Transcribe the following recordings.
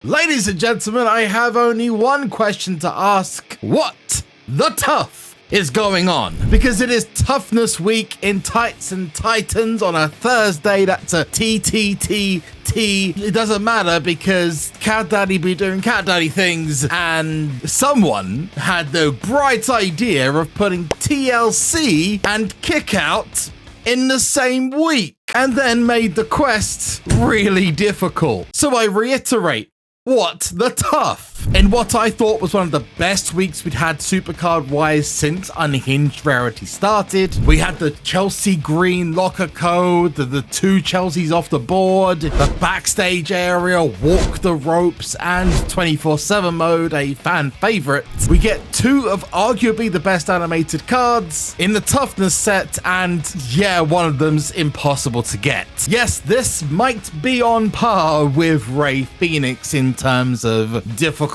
Ladies and gentlemen, I have only one question to ask. What the tough is going on? Because it is Toughness week in Tights and Titans on a Thursday. That's a TTTT. It doesn't matter because Cat Daddy be doing Cat Daddy things, and someone had the bright idea of putting TLC and Kickout in the same week and then made the quest really difficult. So I reiterate, what the tough? In what I thought was one of the best weeks we'd had SuperCard wise since Unhinged Rarity started. We had the Chelsea green locker code, the two Chelseas off the board, the backstage area, walk the ropes, and 24/7 mode, a fan favorite. We get two of arguably the best animated cards in the Toughness set, and yeah, one of them's impossible to get. Yes, this might be on par with Ray Phoenix in terms of difficulty.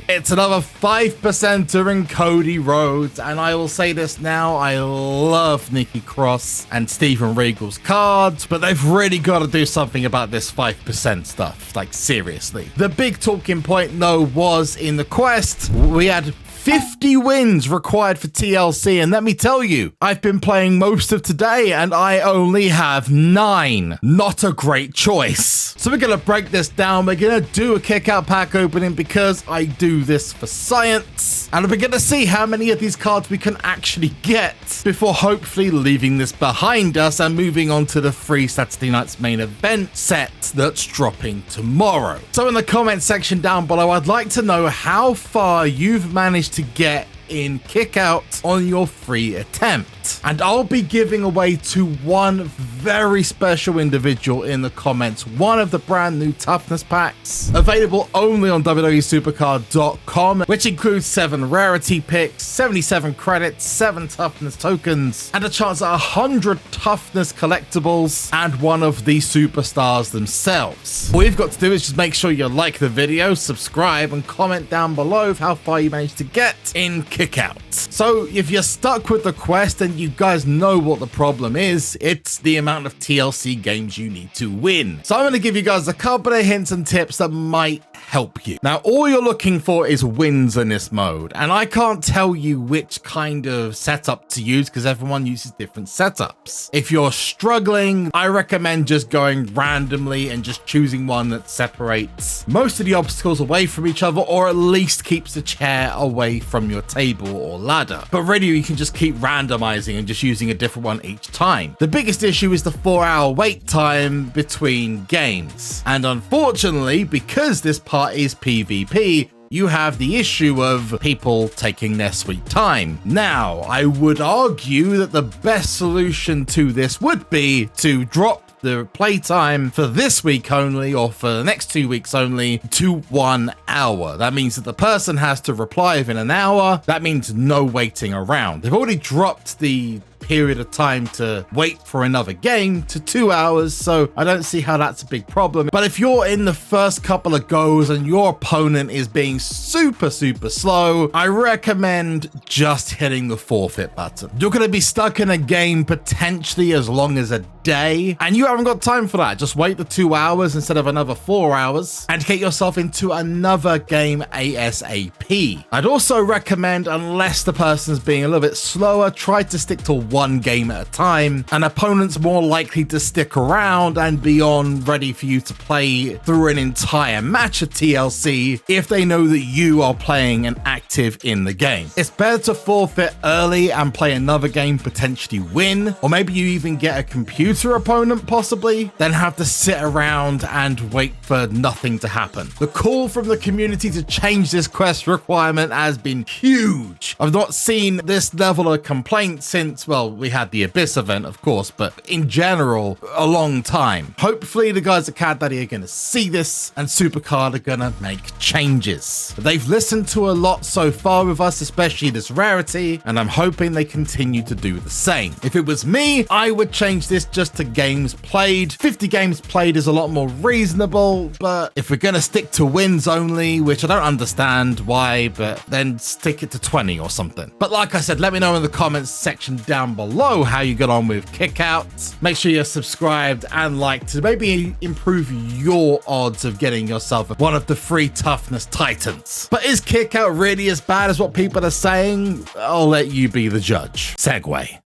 It's another 5%er in Cody Rhodes, and I will say this now, I love Nikki Cross and Steven Regal's cards, but they've really got to do something about this 5% stuff, like seriously. The big talking point though was in the quest, we had 50 wins required for TLC, and let me tell you, I've been playing most of today and I only have 9. Not a great choice. So we're gonna break this down. We're gonna do a Kickout pack opening because I do this for science, and we're gonna see how many of these cards we can actually get before hopefully leaving this behind us and moving on to the free Saturday night's main event set that's dropping tomorrow. So in the comment section down below, I'd like to know how far you've managed to get in Kickout on your free attempt, and I'll be giving away to one very special individual in the comments one of the brand new Toughness packs available only on WWE SuperCard.com, which includes 7 Rarity picks, 77 credits, 7 Toughness tokens, and a chance at 100 Toughness collectibles and one of the superstars themselves. All you've got to do is just make sure you like the video, subscribe, and comment down below how far you managed to get in Kickout. So if you're stuck with the quest and you guys know what the problem is, it's the amount of TLC games you need to win. So I'm going to give you guys a couple of hints and tips that might help you. Now, all you're looking for is wins in this mode, and I can't tell you which kind of setup to use because everyone uses different setups. If you're struggling, I recommend just going randomly and just choosing one that separates most of the obstacles away from each other, or at least keeps the chair away from your table or ladder. But really, you can just keep randomizing and just using a different one each time. The biggest issue is the 4-hour wait time between games, and unfortunately, because this part is PvP, you have the issue of people taking their sweet time. Now, I would argue that the best solution to this would be to drop the playtime for this week only, or for the next 2 weeks only, to 1 hour. That means that the person has to reply within an hour. That means no waiting around. They've already dropped the period of time to wait for another game to 2 hours, so I don't see how that's a big problem. But if you're in the first couple of goes and your opponent is being super slow, I recommend just hitting the forfeit button. You're going to be stuck in a game potentially as long as a day, and you haven't got time for that. Just wait the 2 hours instead of another 4 hours and get yourself into another game ASAP. I'd also recommend, unless the person's being a little bit slower, try to stick to one game at a time. An opponent's more likely to stick around and be on ready for you to play through an entire match of TLC if they know that you are playing and active in the game. It's better to forfeit early and play another game, potentially win, or maybe you even get a computer opponent possibly, than have to sit around and wait for nothing to happen. The call from the community to change this quest requirement has been huge. I've not seen this level of complaint since, well, we had the Abyss event, of course, but in general, a long time. Hopefully the guys at Cat Daddy are going to see this and SuperCard are going to make changes. They've listened to a lot so far with us, especially this Rarity, and I'm hoping they continue to do the same. If it was me, I would change this just to games played. 50 games played is a lot more reasonable, but if we're going to stick to wins only, which I don't understand why, but then stick it to 20 or something. But like I said, let me know in the comments section down down below how you got on with Kickout. Make sure you're subscribed and like to maybe improve your odds of getting yourself one of the free Toughness Titans. But is Kickout really as bad as what people are saying? I'll let you be the judge. Segue.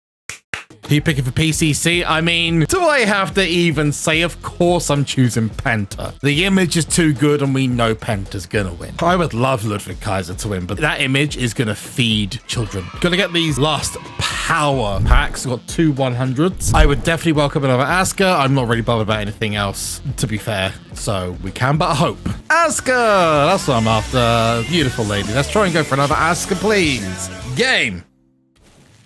Are you picking for PCC? I mean, do I have to even say? Of course I'm choosing Penta. The image is too good and we know Penta's gonna win. I would love Ludwig Kaiser to win, but that image is gonna feed children. Gonna get these last power packs. We've got 2 100s. I would definitely welcome another Asuka. I'm not really bothered about anything else, to be fair. So we can but hope. Asuka! That's what I'm after. Beautiful lady. Let's try and go for another Asuka, please. Game.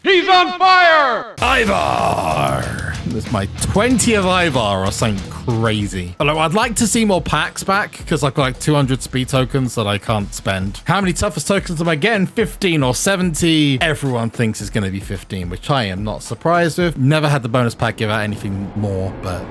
He's on fire! Ivar! This is my 20th Ivar or something crazy. Although I'd like to see more packs back because I've got like 200 speed tokens that I can't spend. How many toughest tokens am I getting? 15 or 70? Everyone thinks it's going to be 15, which I am not surprised with. Never had the bonus pack give out anything more, but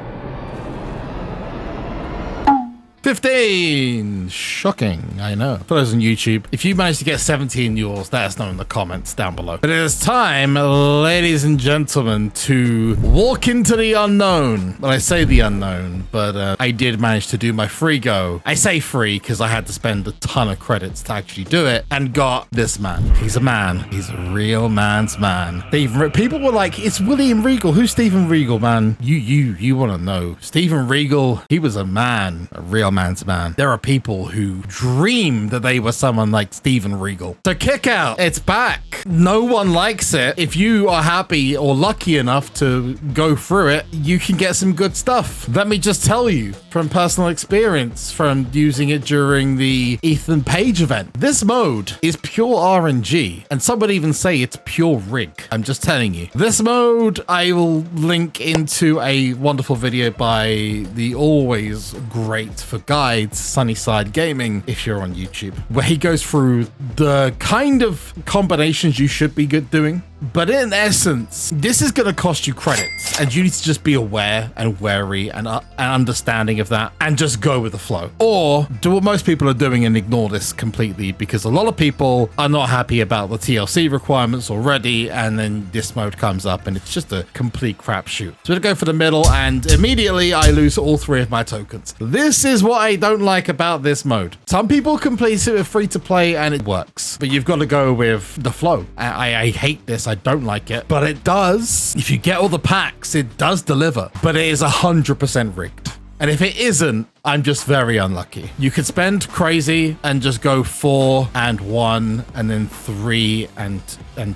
15! Shocking, I know. For those on YouTube, if you manage to get 70 in yours, let us know in the comments down below. But it is time, ladies and gentlemen, to walk into the unknown. Well, I say the unknown, but I did manage to do my free go. I say free because I had to spend a ton of credits to actually do it, and got this man. He's a man. He's a real man's man. People were like, it's William Regal. Who's Steven Regal, man? You want to know. Steven Regal, he was a man, a real man's man. There are people who dream that they were someone like Steven Regal. So Kickout, it's back. No one likes it. If you are happy or lucky enough to go through it, you can get some good stuff. Let me just tell you from personal experience from using it during the Ethan Page event. This mode is pure RNG, and some would even say it's pure rig. I'm just telling you. This mode, I will link into a wonderful video by the always great for guides, Sunnyside Gaming, if you're on YouTube, where he goes through the kind of combinations you should be doing. But in essence, this is going to cost you credits, and you need to just be aware and wary and understanding of that, and just go with the flow. Or do what most people are doing and ignore this completely, because a lot of people are not happy about the TLC requirements already, and then this mode comes up and it's just a complete crapshoot. So to go for the middle, and immediately I lose all 3 of my tokens. This is what I don't like about this mode. Some people complete it with free to play and it works, but you've got to go with the flow. I hate this. I don't like it, but it does. If you get all the packs, it does deliver, but it is 100% rigged. And if it isn't, I'm just very unlucky. You could spend crazy and just go 4 and 1 and then 3 and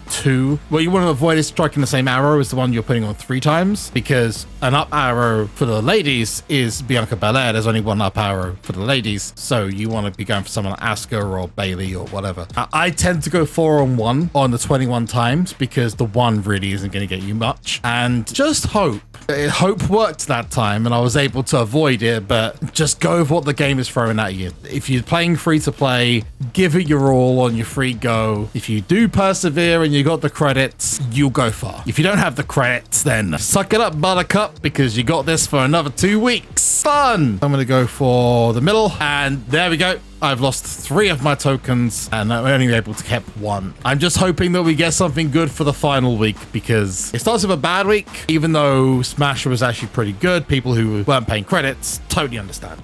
2. What you want to avoid is striking the same arrow as the one you're putting on 3 times, because an up arrow for the ladies is Bianca Belair. There's only 1 up arrow for the ladies, so you want to be going for someone like Asuka or Bailey or whatever. I tend to go 4 on 1 on the 21 times because the 1 really isn't going to get you much, and just hope. Hope worked that time and I was able to avoid it, but just go with what the game is throwing at you. If you're playing free to play, give it your all on your free go. If you do persevere and you got the credits, you'll go far. If you don't have the credits, then suck it up, buttercup, because you got this for another 2 weeks. Fun! I'm gonna go for the middle, and there we go. I've lost 3 of my tokens and I'm only able to keep 1. I'm just hoping that we get something good for the final week, because it starts with a bad week. Even though Smasher was actually pretty good, people who weren't paying credits, totally understandable.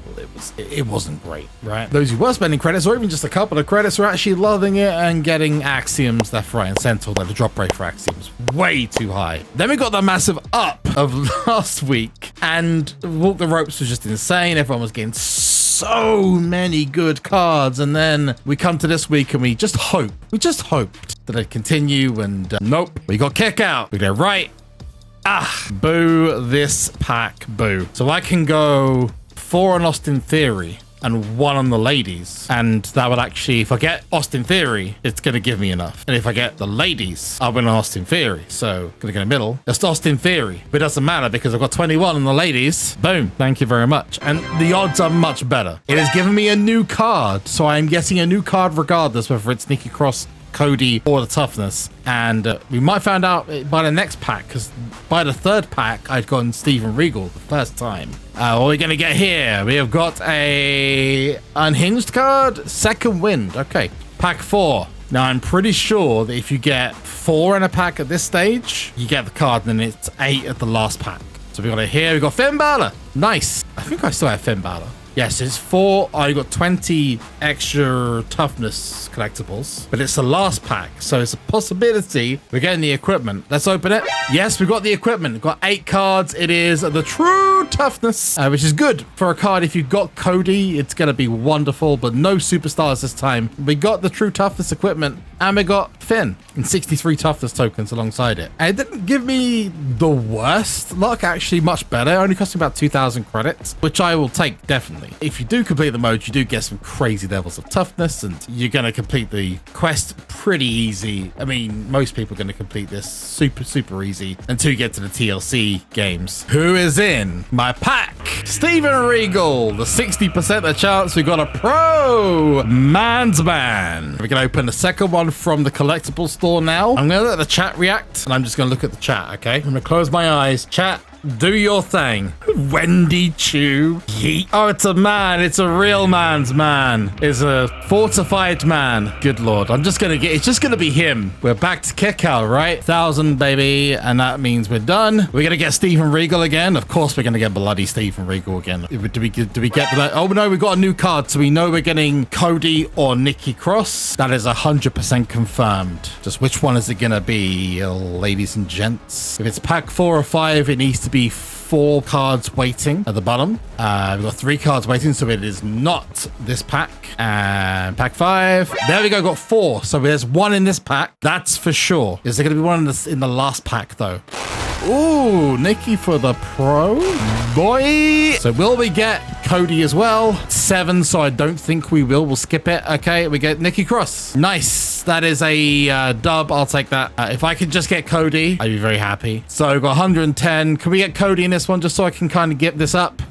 It wasn't great, right? Those who were spending credits, or even just a couple of credits, were actually loving it and getting axioms left, right, and center. Like the drop rate for axioms way too high. Then we got the massive up of last week, and Walk the Ropes was just insane. Everyone was getting so many good cards, and then we come to this week and we just hoped that it'd continue, and nope, we got Kickout. We go right. Boo this pack, boo. So I can go 4 on Austin Theory and 1 on the ladies, and that would actually, if I get Austin Theory, it's gonna give me enough. And if I get the ladies, I'll win on Austin Theory. So gonna go in the middle. Just Austin Theory, but it doesn't matter because I've got 21 on the ladies. Boom, thank you very much. And the odds are much better. It has given me a new card, so I'm getting a new card regardless, whether it's Nikki Cross, Cody, or the Toughness. And we might find out by the next pack, because by the 3rd pack I'd gotten Steven Regal the first time. What are we gonna get here? We have got a unhinged card, Second Wind. Okay, pack 4. Now, I'm pretty sure that if you get 4 in a pack at this stage, you get the card, and then it's 8 at the last pack. So we got it here. We got Finn Balor. Nice. I think I still have Finn Balor. Yes, it's 4. I got 20 extra toughness collectibles, but it's the last pack, so it's a possibility we're getting the equipment. Let's open it. Yes, we got the equipment. We've got 8 cards. It is the true toughness, which is good for a card. If you've got Cody, it's going to be wonderful, but no superstars this time. We got the true toughness equipment, and we got Finn and 63 toughness tokens alongside it. And it didn't give me the worst luck, actually much better. It only cost me about 2,000 credits, which I will take definitely. If you do complete the mode, you do get some crazy levels of toughness, and you're going to complete the quest pretty easy. I mean, most people are going to complete this super easy until you get to the TLC games. Who is in my pack? Steven Regal, the 60% the chance we got a pro man's man. We're going to open the second one from the collectible store now. I'm going to let the chat react, and I'm just going to look at the chat, okay? I'm going to close my eyes. Chat, do your thing. Wendy Chu. Yeet. Oh, it's a man. It's a real man's man. It's a fortified man. Good Lord. It's just going to be him. We're back to Kickout, right? 1,000, baby. And that means we're done. We're going to get Steven Regal again. Of course, we're going to get bloody Steven Regal again. Do we get that? Oh, no, we got a new card. So we know we're getting Cody or Nikki Cross. That is 100% confirmed. Just which one is it going to be, ladies and gents? If it's pack 4 or 5, it needs to be 4 cards waiting at the bottom. We've got 3 cards waiting, so it is not this pack. And pack 5. There we go, got 4. So there's 1 in this pack. That's for sure. Is there going to be 1 in the last pack, though? Ooh, Nikki for the pro. Boy. So will we get Cody as well? 7, so I don't think we will. We'll skip it. Okay, we get Nikki Cross. Nice. That is a dub. I'll take that. If I could just get Cody, I'd be very happy. So we've got 110. Can we get Cody in this one just so I can kind of get this up?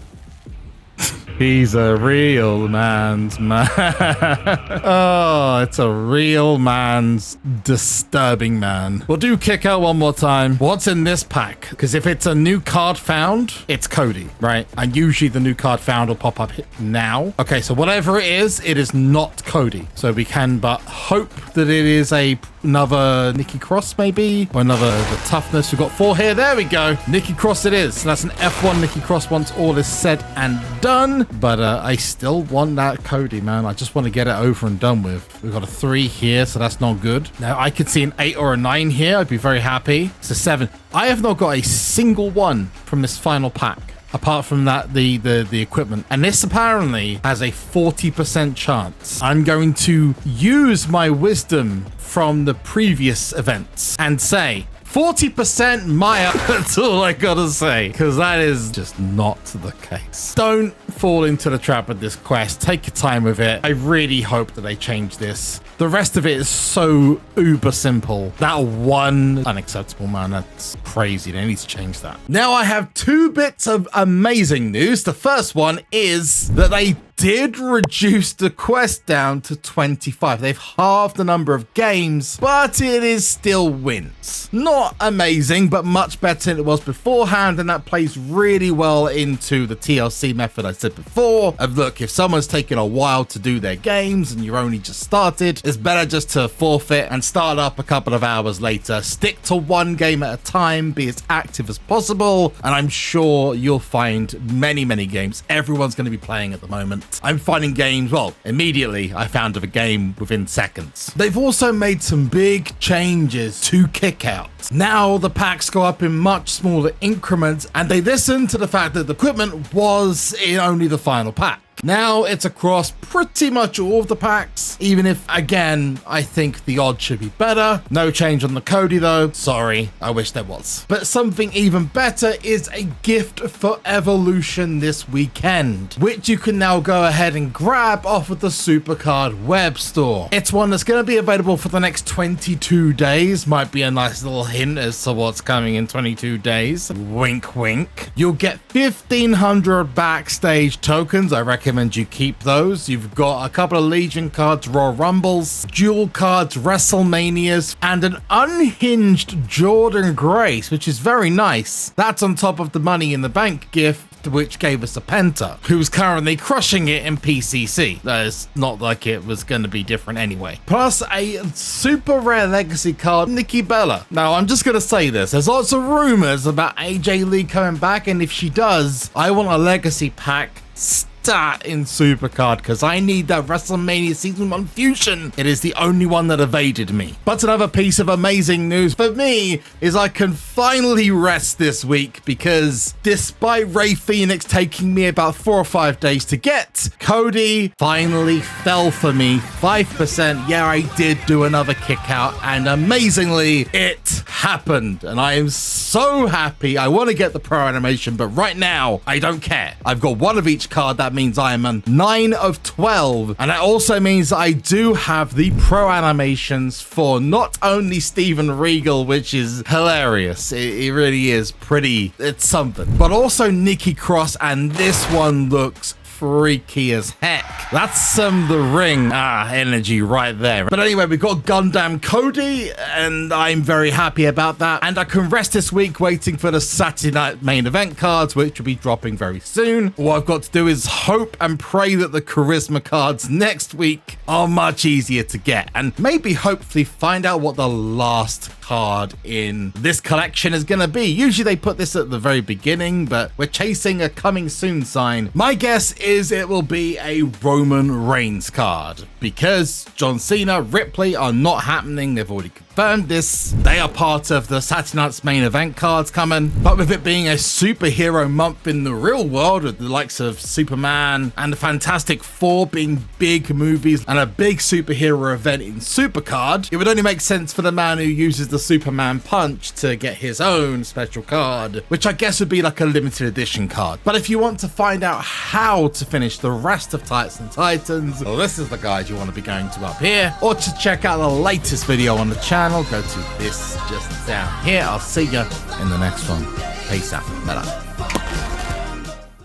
He's a real man's man. Oh, it's a real man's disturbing man. We'll do Kickout one more time. What's in this pack? Because if it's a new card found, it's Cody, right? And usually the new card found will pop up now. Okay, so whatever it is not Cody. So we can but hope that it is another Nikki Cross, maybe, or another the toughness. We've got 4 here. There we go. Nikki Cross it is. So that's an F1 Nikki Cross once all is said and done. But I still want that Cody, man. I just want to get it over and done with. We've got a 3 here, so that's not good. Now, I could see an 8 or a 9 here. I'd be very happy. It's a 7. I have not got a single one from this final pack, apart from that, the equipment. And this apparently has a 40% chance. I'm going to use my wisdom from the previous events and say 40% Maya. That's all I gotta say, because that is just not the case. Don't fall into the trap of this quest. Take your time with it. I really hope that they change this. The rest of it is so uber simple. That one, unacceptable, man. That's crazy. They need to change that. Now I have 2 bits of amazing news. The first one is that they did reduce the quest down to 25. They've halved the number of games, but it is still wins. Not amazing, but much better than it was beforehand, and that plays really well into the TLC method I said before of, look, if someone's taken a while to do their games and you're only just started, it's better just to forfeit and start up a couple of hours later. Stick to 1 game at a time, be as active as possible, and I'm sure you'll find many games everyone's going to be playing at the moment. I'm finding games, well, immediately I found a game within seconds. They've also made some big changes to Kickout. Now the packs go up in much smaller increments, and they listen to the fact that the equipment was in only the final pack. Now it's across pretty much all of the packs, even if, again, I think the odds should be better. No change on the Cody, though. Sorry, I wish there was. But something even better is a gift for Evolution this weekend, which you can now go ahead and grab off of the SuperCard web store. It's one that's going to be available for the next 22 days. Might be a nice little hint as to what's coming in 22 days. Wink, wink. You'll get 1,500 backstage tokens. I recommend you keep those. You've got a couple of Legion cards, Royal Rumbles, dual cards, WrestleManias, and an unhinged Jordan Grace, which is very nice. That's on top of the Money in the Bank gift which gave us a Penta, who's currently crushing it in PCC. It's not like it was going to be different anyway. Plus a super rare legacy card, Nikki Bella. Now, I'm just going to say this. There's lots of rumors about AJ Lee coming back, and if she does, I want a legacy pack stat in SuperCard because I need that WrestleMania Season 1 fusion. It is the only one that evaded me. But another piece of amazing news for me is I can finally rest this week because despite Ray Phoenix taking me about 4 or 5 days to get, Cody finally fell for me 5%. Yeah, I did do another kick out and amazingly it happened and I am so happy. I want to get the pro animation, but right now I don't care. I've got one of each card. That means I am a 9 of 12, and that also means I do have the pro animations for not only Steven Regal, which is hilarious, it really is it's something, but also Nikki Cross, and this one looks freaky as heck. That's the ring energy right there. But anyway, we've got Gundam Cody and I'm very happy about that, and I can rest this week waiting for the Saturday night main event cards, which will be dropping very soon. All I've got to do is hope and pray that the charisma cards next week are much easier to get, and maybe hopefully find out what the last card in this collection is gonna be. Usually they put this at the very beginning, but we're chasing a coming soon sign. My guess is it will be a Roman Reigns card because John Cena, Ripley are not happening. They've already confirmed this. They are part of the Saturday night's main event cards coming, but with it being a superhero month in the real world with the likes of Superman and the Fantastic Four being big movies and a big superhero event in SuperCard, it would only make sense for the man who uses the Superman punch to get his own special card, which I guess would be like a limited edition card. But if you want to find out how to finish the rest of Tights and Titans, well, this is the guide you want to be going to up here, or to check out the latest video on the channel, go to this just down here. I'll see you in the next one. Peace out. Bye.